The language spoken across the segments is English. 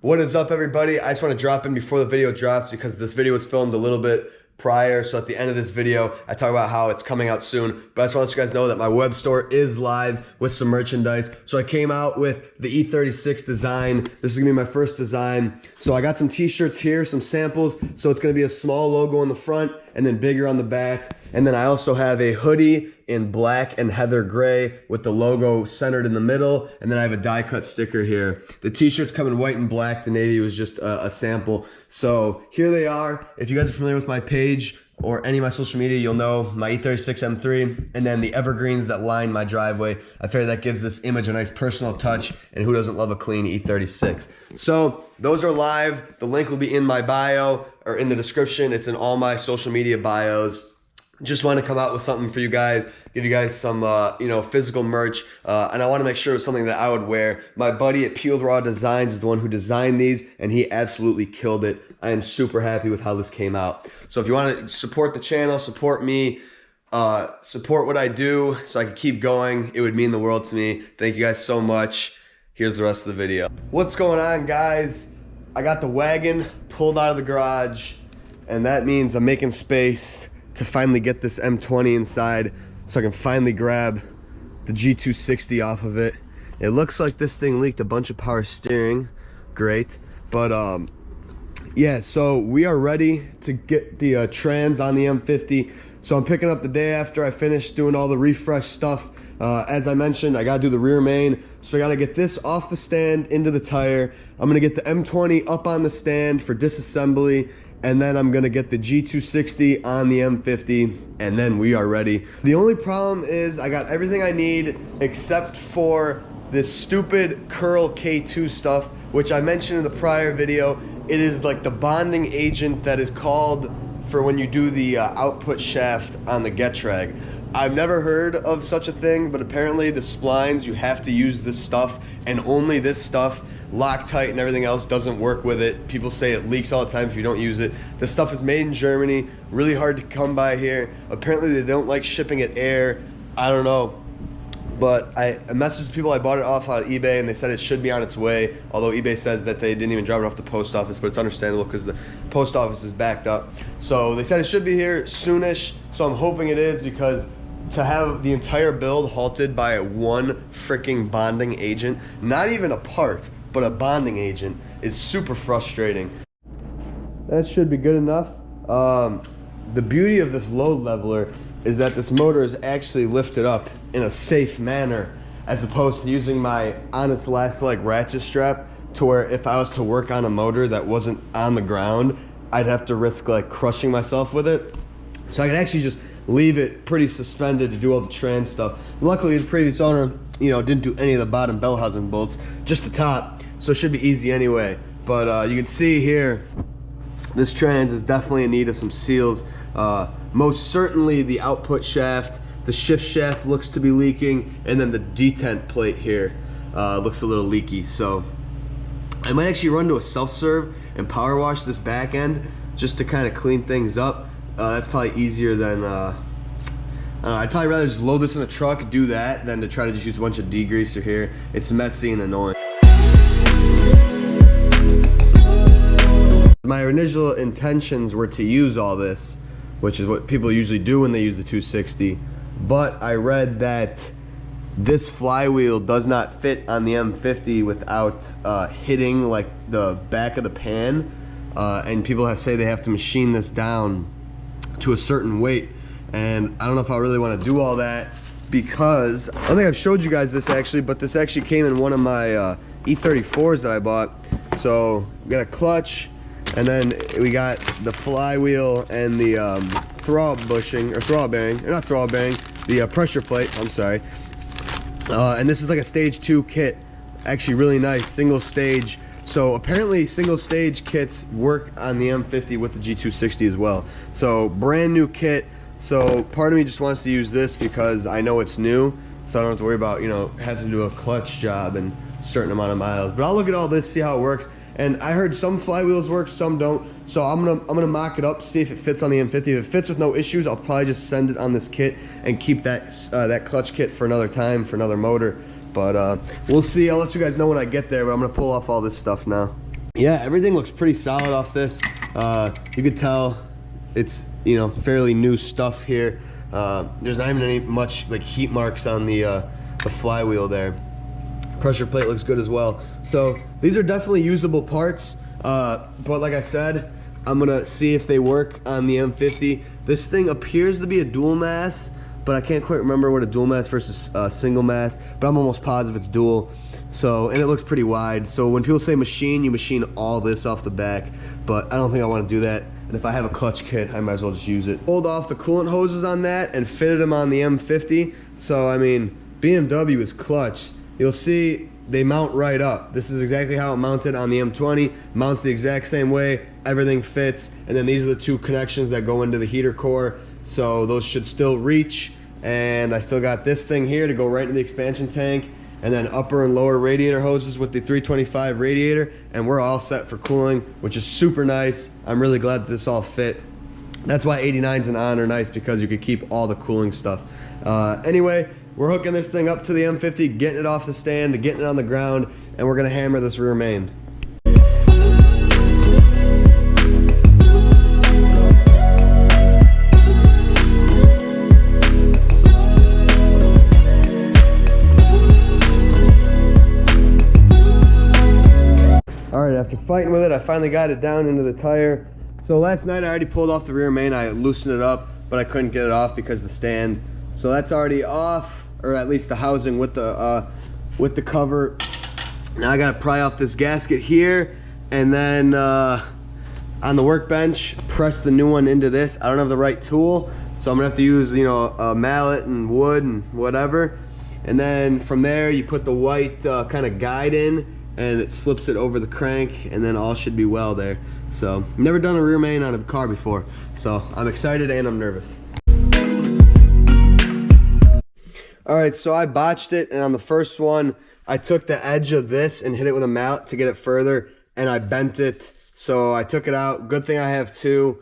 What is up, everybody? I just want to drop in before the video drops because this video was filmed a little bit prior. So at the end of this video, I talk about how it's coming out soon. But I just want to let you guys know that my web store is live with some merchandise. So I came out with the E36 design. This is going to be my first design. So I got some t-shirts here, some samples. So it's going to be a small logo on the front and then bigger on the back. And then I also have a hoodie in black and heather gray with the logo centered in the middle. And then I have a die cut sticker here. The t-shirts come in white and black. The navy was just a sample. So here they are. If you guys are familiar with my page or any of my social media, you'll know my E36 M3 and then the evergreens that line my driveway. I figure that gives this image a nice personal touch, and who doesn't love a clean E36? So those are live. The link will be in my bio or in the description. It's in all my social media bios. Just want to come out with something for you guys, give you guys some, physical merch, and I want to make sure it's something that I would wear. My buddy at Peeled Raw Designs is the one who designed these, and he absolutely killed it. I am super happy with how this came out. So if you want to support the channel, support me, support what I do so I can keep going, it would mean the world to me. Thank you guys so much. Here's the rest of the video. What's going on, guys? I got the wagon pulled out of the garage, and that means I'm making space to finally get this M20 inside so I can finally grab the G260 off of it. It looks like this thing leaked a bunch of power steering. Great. But yeah, so we are ready to get the trans on the M50. So I'm picking up the day after I finished doing all the refresh stuff. As I mentioned, I gotta do the rear main. So I gotta get this off the stand into the tire. I'm gonna get the M20 up on the stand for disassembly, and then I'm gonna get the G260 on the M50, and then we are ready. The only problem is I got everything I need except for this stupid curl K2 stuff, which I mentioned in the prior video. It is like the bonding agent that is called for when you do the output shaft on the Getrag. I've never heard of such a thing, but apparently the splines, you have to use this stuff, and only this stuff. Loctite and everything else doesn't work with it. People say it leaks all the time if you don't use it. This stuff is made in Germany, really hard to come by here. Apparently they don't like shipping it air. I don't know. But I messaged people I bought it off on eBay, and they said it should be on its way. Although eBay says that they didn't even drop it off the post office, but it's understandable because the post office is backed up. So they said it should be here soonish. So I'm hoping it is, because to have the entire build halted by one freaking bonding agent, not even a part, but a bonding agent, is super frustrating. That should be good enough. The beauty of this load leveler is that this motor is actually lifted up in a safe manner, as opposed to using my Honest Last Leg ratchet strap, to where if I was to work on a motor that wasn't on the ground, I'd have to risk like crushing myself with it. So I can actually just leave it pretty suspended to do all the trans stuff. Luckily, the previous owner, didn't do any of the bottom bell housing bolts, just the top. So it should be easy anyway. But you can see here, this trans is definitely in need of some seals. Most certainly the output shaft, the shift shaft looks to be leaking, and then the detent plate here looks a little leaky. So I might actually run to a self-serve and power wash this back end just to kind of clean things up. That's probably easier than, I'd probably rather just load this in a truck, do that, than to try to just use a bunch of degreaser here. It's messy and annoying. My initial intentions were to use all this, which is what people usually do when they use the 260, but I read that this flywheel does not fit on the M50 without hitting like the back of the pan, and people say they have to machine this down to a certain weight, and I don't know if I really want to do all that, because I don't think I've showed you guys this actually, but this actually came in one of my E34s that I bought. So we got a clutch, and then we got the flywheel and the throttle bushing, or throttle bearing, or not throttle bearing, the pressure plate, I'm sorry. And this is like a stage 2 kit, actually really nice, single stage. So apparently single stage kits work on the M50 with the G260 as well. So brand new kit. So part of me just wants to use this because I know it's new, so I don't have to worry about, having to do a clutch job and a certain amount of miles. But I'll look at all this, see how it works. And I heard some flywheels work, some don't. So I'm gonna mock it up, see if it fits on the M50. If it fits with no issues, I'll probably just send it on this kit and keep that that clutch kit for another time, for another motor. But we'll see. I'll let you guys know when I get there, but I'm gonna pull off all this stuff now. yeah, everything looks pretty solid off this. You could tell it's, you know, fairly new stuff here. There's not even any much like heat marks on the flywheel there. Pressure plate looks good as well. So these are definitely usable parts. But like I said, I'm gonna see if they work on the M50. This thing appears to be a dual mass, but I can't quite remember what a dual mass versus single mass, but I'm almost positive it's dual. So, and it looks pretty wide. So when people say machine, you machine all this off the back, but I don't think I want to do that. And if I have a clutch kit, I might as well just use it. Pulled off the coolant hoses on that and fitted them on the M50. So, I mean, BMW is clutch. You'll see they mount right up. This is exactly how it mounted on the M20. Mounts the exact same way. Everything fits. And then these are the two connections that go into the heater core. So those should still reach. And I still got this thing here to go right into the expansion tank. And then upper and lower radiator hoses with the 325 radiator. And we're all set for cooling, which is super nice. I'm really glad that this all fit. That's why 89s and on are nice, because you could keep all the cooling stuff. Anyway, we're hooking this thing up to the M50, getting it off the stand, getting it on the ground, and we're gonna hammer this rear main. Alright, after fighting with it, I finally got it down into the tire. So last night I already pulled off the rear main. I loosened it up, but I couldn't get it off because of the stand. So that's already off, or at least the housing with the cover. Now I gotta pry off this gasket here, and then on the workbench, press the new one into this. I don't have the right tool, so I'm gonna have to use, you know, a mallet and wood and whatever. And then from there, you put the white kind of guide in, and it slips it over the crank, and then all should be well there. So, never done a rear main on a car before, so I'm excited and I'm nervous. Alright, so I botched it, and on the first one, I took the edge of this and hit it with a mallet to get it further, and I bent it, so I took it out. Good thing I have two.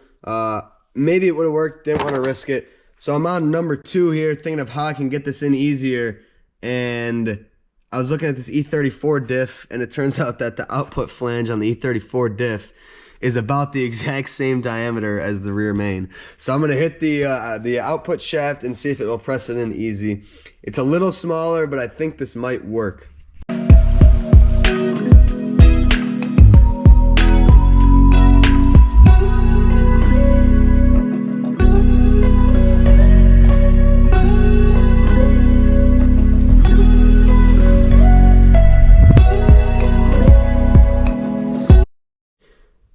Maybe it would have worked, didn't want to risk it. So I'm on number 2 here, thinking of how I can get this in easier, and I was looking at this E34 diff, and it turns out that the output flange on the E34 diff is about the exact same diameter as the rear main. So I'm gonna hit the output shaft and see if it'll press it in easy. It's a little smaller, but I think this might work.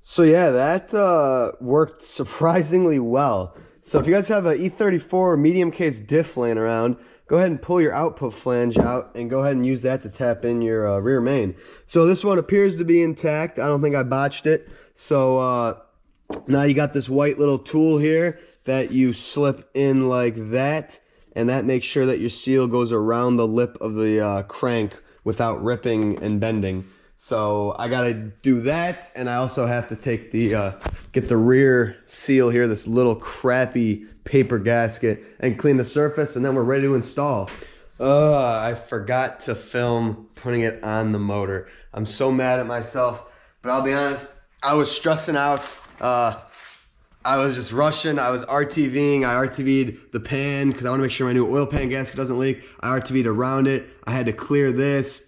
So yeah, that worked surprisingly well. So if you guys have an E34 medium case diff laying around, go ahead and pull your output flange out and go ahead and use that to tap in your rear main. So this one appears to be intact. I don't think I botched it. So now you got this white little tool here that you slip in like that, and that makes sure that your seal goes around the lip of the crank without ripping and bending. So I gotta do that, and I also have to take the get the rear seal here, this little crappy paper gasket, and clean the surface, and then we're ready to install. I forgot to film putting it on the motor. I'm so mad at myself, but I'll be honest, I was stressing out. I was just rushing. I was RTVing. I RTV'd the pan because I want to make sure my new oil pan gasket doesn't leak. I RTV'd around it. I had to clear this.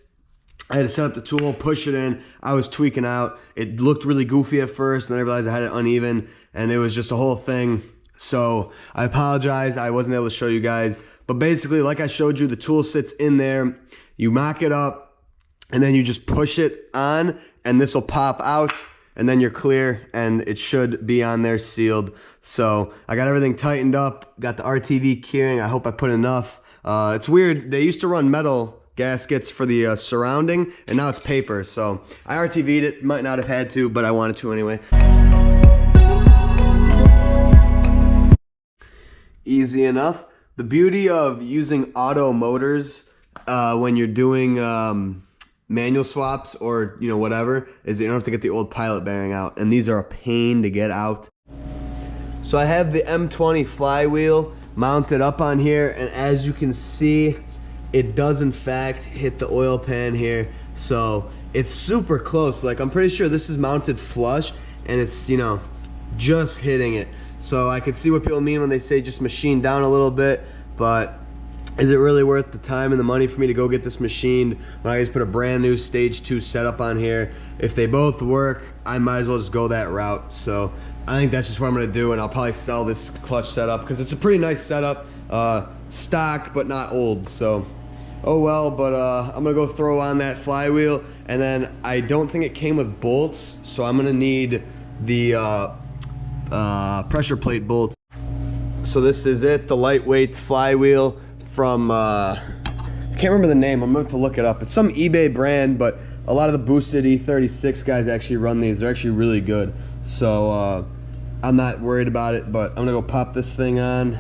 I had to set up the tool, push it in. I was tweaking out. It looked really goofy at first, and then I realized I had it uneven, and it was just a whole thing. So I apologize. I wasn't able to show you guys. But basically, like I showed you, the tool sits in there. You mock it up, and then you just push it on, and this will pop out, and then you're clear, and it should be on there sealed. So I got everything tightened up, got the RTV keying. I hope I put enough. It's weird. They used to run metal gaskets for the surrounding, and now it's paper. So I RTV'd it, might not have had to, but I wanted to anyway. Easy enough. The beauty of using auto motors when you're doing manual swaps or whatever is you don't have to get the old pilot bearing out, and these are a pain to get out. So I have the M20 flywheel mounted up on here, and as you can see, it does in fact hit the oil pan here. So it's super close. Like, I'm pretty sure this is mounted flush and it's, you know, just hitting it. So I could see what people mean when they say just machine down a little bit, but is it really worth the time and the money for me to go get this machined when I just put a brand new stage 2 setup on here? If they both work, I might as well just go that route. So I think that's just what I'm gonna do, and I'll probably sell this clutch setup because it's a pretty nice setup, stock but not old. So oh well, but I'm gonna go throw on that flywheel, and then I don't think it came with bolts, so I'm gonna need the pressure plate bolts. So this is it, the lightweight flywheel from I can't remember the name. I'm gonna have to look it up. It's some eBay brand, but a lot of the boosted E36 guys actually run these. They're actually really good. So I'm not worried about it, but I'm gonna go pop this thing on.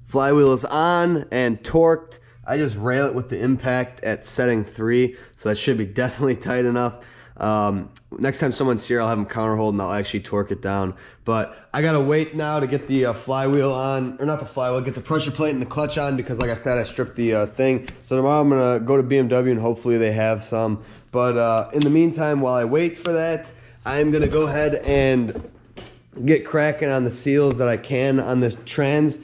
Flywheel is on and torqued. I just rail it with the impact at setting 3, so that should be definitely tight enough. Next time someone's here, I'll have them counter hold and I'll actually torque it down. But I gotta wait now to get the flywheel on, or not the flywheel, get the pressure plate and the clutch on, because like I said, I stripped the thing. So tomorrow I'm gonna go to BMW and hopefully they have some. But in the meantime, while I wait for that, I'm gonna go ahead and get cracking on the seals that I can on this trans.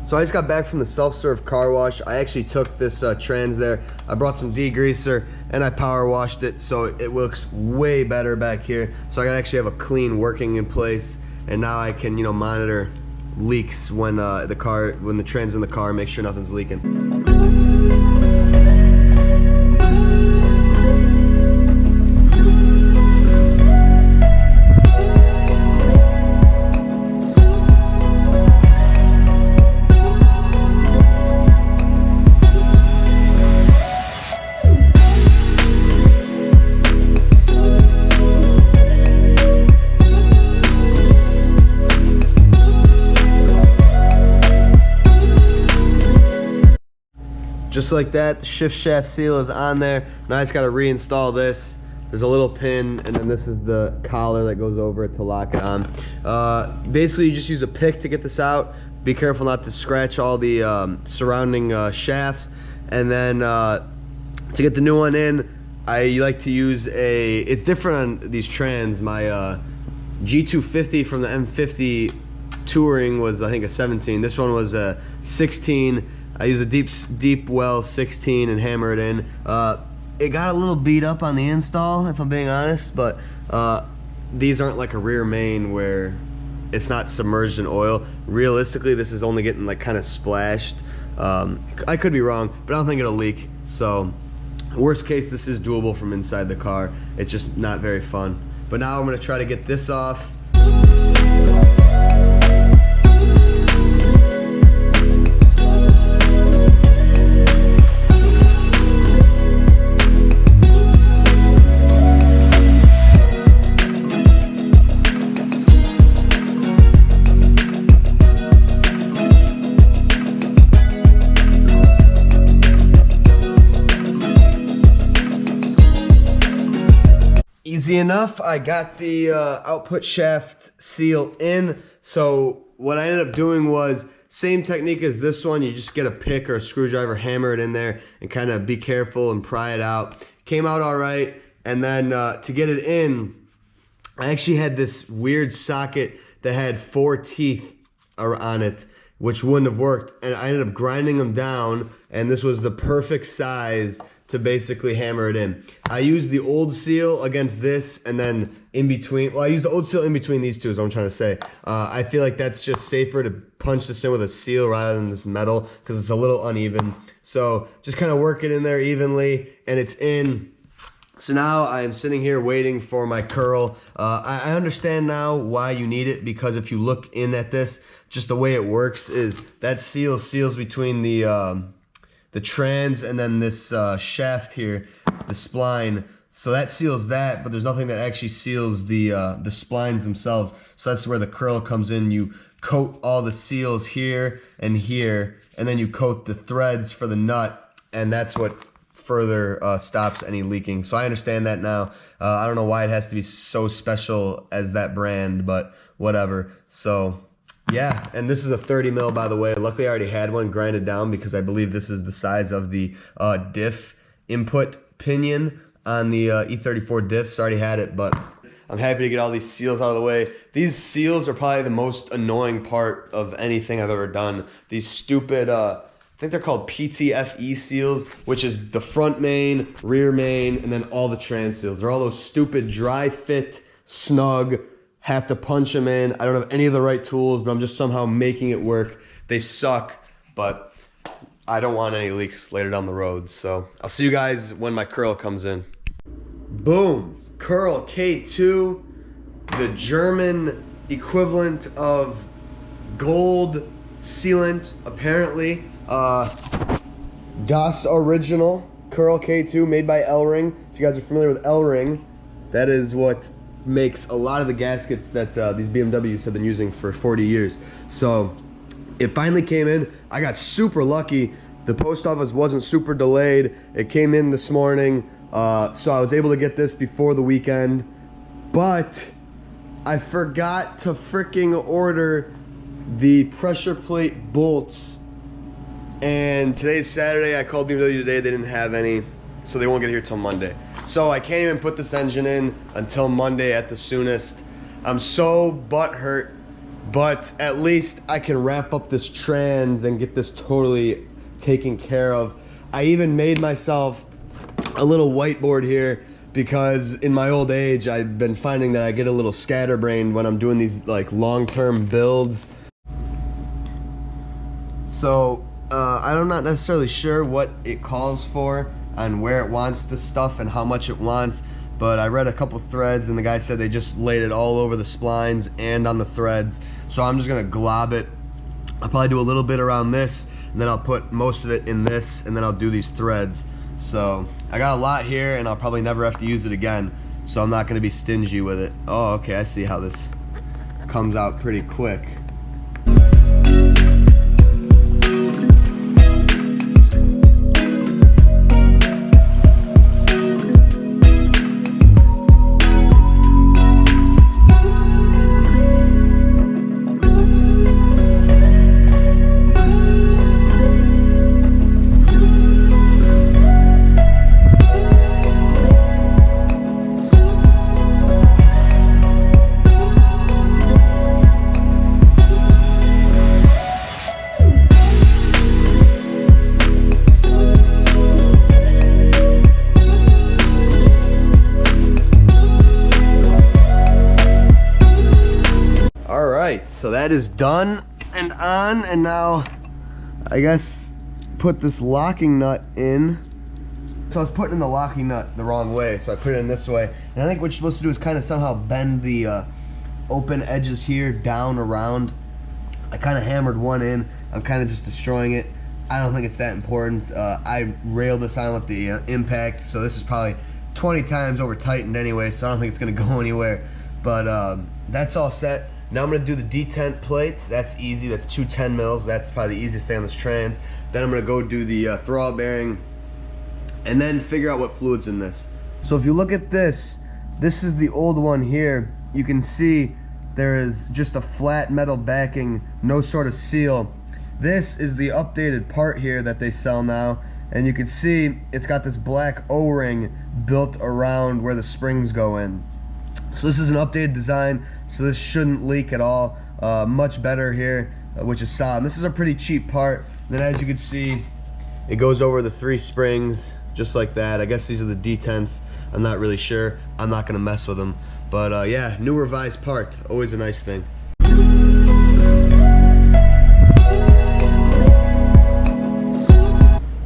So I just got back from the self-serve car wash. I actually took this trans there. I brought some degreaser and I power washed it, so it looks way better back here. So I can actually have a clean working in place, and now I can, you know, monitor leaks when the trans in the car, make sure nothing's leaking. Just like that, the shift shaft seal is on there. Now I just gotta reinstall this. There's a little pin, and then this is the collar that goes over it to lock it on. Basically, you just use a pick to get this out. Be careful not to scratch all the surrounding shafts. And then to get the new one in, I like to use it's different on these trans. My G250 from the M50 Touring was, I think, a 17. This one was a 16. I used a deep well 16 and hammer it in. It got a little beat up on the install, if I'm being honest, but these aren't like a rear main where it's not submerged in oil. Realistically, this is only getting like kind of splashed. I could be wrong, but I don't think it'll leak. So worst case, this is doable from inside the car. It's just not very fun. But now I'm gonna try to get this off. Easy enough. I got the output shaft seal in. So what I ended up doing was same technique as this one. You just get a pick or a screwdriver, hammer it in there, and kind of be careful and pry it out. Came out all right. And then to get it in, I actually had this weird socket that had 4 teeth on it, which wouldn't have worked. And I ended up grinding them down, and this was the perfect size to basically hammer it in. I used the old seal against this, and then in between, well, I used the old seal in between these two is what I'm trying to say. I feel like that's just safer to punch this in with a seal rather than this metal, because it's a little uneven. So just kind of work it in there evenly, and it's in. So now I am sitting here waiting for my curl. I understand now why you need it, because if you look in at this, just the way it works is that seals between the trans and then this shaft here, the spline. So that seals that, but there's nothing that actually seals the splines themselves. So that's where the curl comes in. You coat all the seals here, and then you coat the threads for the nut, and that's what further stops any leaking. So I understand that now. I don't know why it has to be so special as that brand, but whatever. So yeah, and this is a 30 mil, by the way. Luckily I already had one grinded down because I believe this is the size of the diff input pinion on the E34 diffs. Already had it, but I'm happy to get all these seals out of the way. These seals are probably the most annoying part of anything I've ever done. These stupid, I think they're called PTFE seals, which is the front main, rear main, and then all the trans seals. They're all those stupid dry fit, snug, have to punch them in. I don't have any of the right tools, but I'm just somehow making it work. They suck, but I don't want any leaks later down the road. So I'll see you guys when my curl comes in. Boom, curl K2, the German equivalent of gold sealant, apparently. Das Original curl K2 made by L-Ring. If you guys are familiar with L-Ring, that is what makes a lot of the gaskets that these BMWs have been using for 40 years. So it finally came in. I got super lucky. The post office wasn't super delayed. It came in this morning, so I was able to get this before the weekend. But I forgot to freaking order the pressure plate bolts. And today's Saturday. I called BMW today. They didn't have any, so they won't get here till Monday. So I can't even put this engine in until Monday at the soonest. I'm so butthurt, but at least I can wrap up this trans and get this totally taken care of. I even made myself a little whiteboard here because in my old age, I've been finding that I get a little scatterbrained when I'm doing these like long-term builds. So I'm not necessarily sure what it calls for on where it wants this stuff and how much it wants, but I read a couple threads and the guy said they just laid it all over the splines and on the threads. So I'm just gonna glob it. I'll probably do a little bit around this, and then I'll put most of it in this, and then I'll do these threads. So I got a lot here and I'll probably never have to use it again, so I'm not gonna be stingy with it. Oh, okay, I see how this comes out pretty quick. So that is done and on, and now I guess put this locking nut in. So I was putting in the locking nut the wrong way, so I put it in this way. And I think what you're supposed to do is kind of somehow bend the open edges here down around. I kind of hammered one in. I'm kind of just destroying it. I don't think it's that important. I railed this on with the impact, so this is probably 20 times over tightened anyway, so I don't think it's gonna go anywhere. But that's all set. Now I'm gonna do the detent plate. That's easy, that's 2 10 mils. That's probably the easiest thing on this trans. Then I'm gonna go do the throttle bearing and then figure out what fluid's in this. So if you look at this, this is the old one here. You can see there is just a flat metal backing, no sort of seal. This is the updated part here that they sell now. And you can see it's got this black O-ring built around where the springs go in. So this is an updated design, so this shouldn't leak at all. Much better here, which is solid. This is a pretty cheap part. And then as you can see, it goes over the 3 springs, just like that. I guess these are the detents. I'm not really sure. I'm not gonna mess with them. But yeah, new revised part, always a nice thing.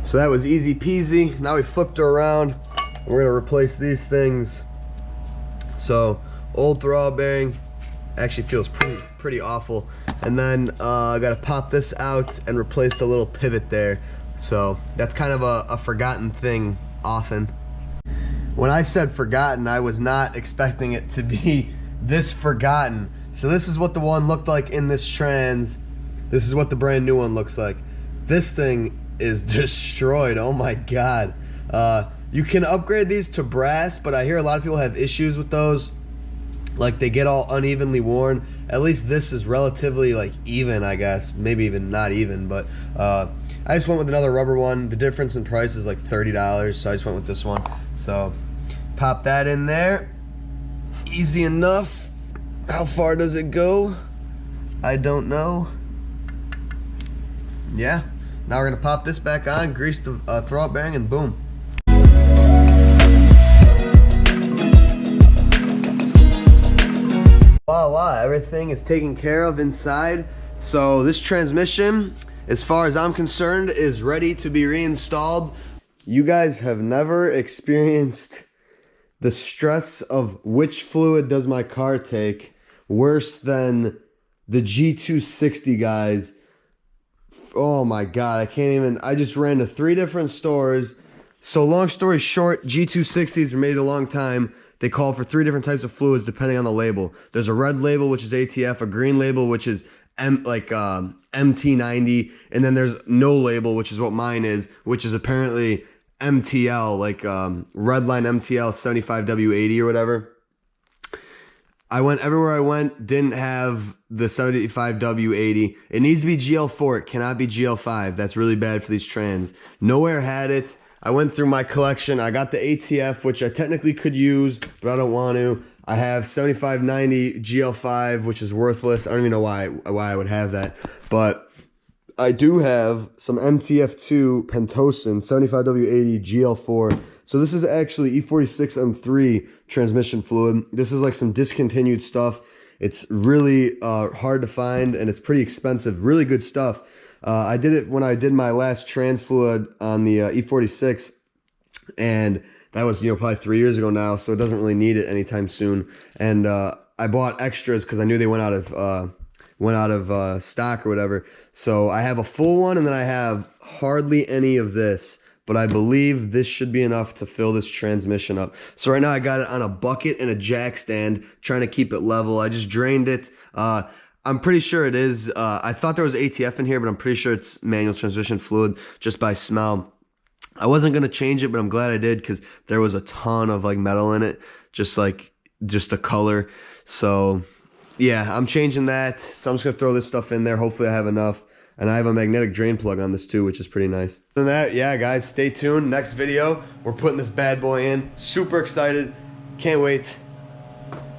So that was easy peasy. Now we flipped her around. We're gonna replace these things. So old throttle bearing actually feels pretty awful. And then I gotta pop this out and replace the little pivot there. So that's kind of a forgotten thing often. When I said forgotten, I was not expecting it to be this forgotten. So this is what the one looked like in this trans. This is what the brand new one looks like. This thing is destroyed, oh my God. You can upgrade these to brass, but I hear a lot of people have issues with those. Like they get all unevenly worn. at least this is relatively like even, I guess. Maybe even not even, but I just went with another rubber one. The difference in price is like $30, so I just went with this one. So pop that in there. Easy enough. How far does it go? I don't know. Yeah. Now we're gonna pop this back on, grease the throwout bearing, and boom. Voila, everything is taken care of inside. So this transmission, as far as I'm concerned, is ready to be reinstalled. You guys have never experienced the stress of which fluid does my car take worse than the G260, guys. Oh my God, I can't even, I just ran to 3 different stores. So long story short, G260s were made a long time. They call for 3 different types of fluids depending on the label. There's a red label, which is ATF, a green label, which is MT90, and then there's no label, which is what mine is, which is apparently MTL, like Redline MTL 75W80 or whatever. I went everywhere I went, didn't have the 75W80. It needs to be GL4, it cannot be GL5. That's really bad for these trans. Nowhere had it. I went through my collection. I got the ATF, which I technically could use, but I don't want to. I have 7590 GL5, which is worthless. I don't even know why I would have that. But I do have some MTF2 Pentosin 75W80 GL4. So this is actually E46 M3 transmission fluid. This is like some discontinued stuff. It's really hard to find, and it's pretty expensive. Really good stuff. I did it when I did my last trans fluid on the E46, and that was, probably 3 years ago now, so it doesn't really need it anytime soon. And I bought extras because I knew they went out of stock or whatever. So I have a full one, and then I have hardly any of this. But I believe this should be enough to fill this transmission up. So right now I got it on a bucket and a jack stand, trying to keep it level. I just drained it. I'm pretty sure it is. I thought there was ATF in here, but I'm pretty sure it's manual transmission fluid just by smell. I wasn't going to change it, but I'm glad I did because there was a ton of like metal in it, just the color. So yeah, I'm changing that. So I'm just going to throw this stuff in there. Hopefully I have enough. And I have a magnetic drain plug on this too, which is pretty nice. Other than that, yeah, guys, stay tuned. Next video, we're putting this bad boy in. Super excited. Can't wait.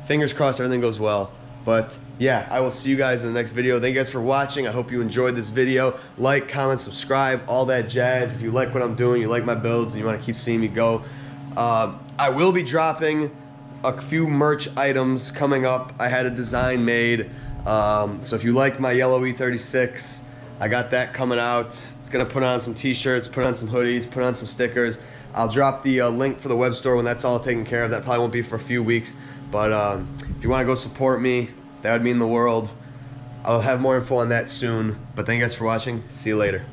Fingers crossed everything goes well. But yeah, I will see you guys in the next video. Thank you guys for watching. I hope you enjoyed this video. Like, comment, subscribe, all that jazz. If you like what I'm doing, you like my builds, and you want to keep seeing me go. I will be dropping a few merch items coming up. I had a design made. So if you like my yellow E36, I got that coming out. It's gonna put on some t-shirts, put on some hoodies, put on some stickers. I'll drop the link for the web store when that's all taken care of. That probably won't be for a few weeks, but if you want to go support me, that would mean the world. I'll have more info on that soon. But thank you guys for watching. See you later.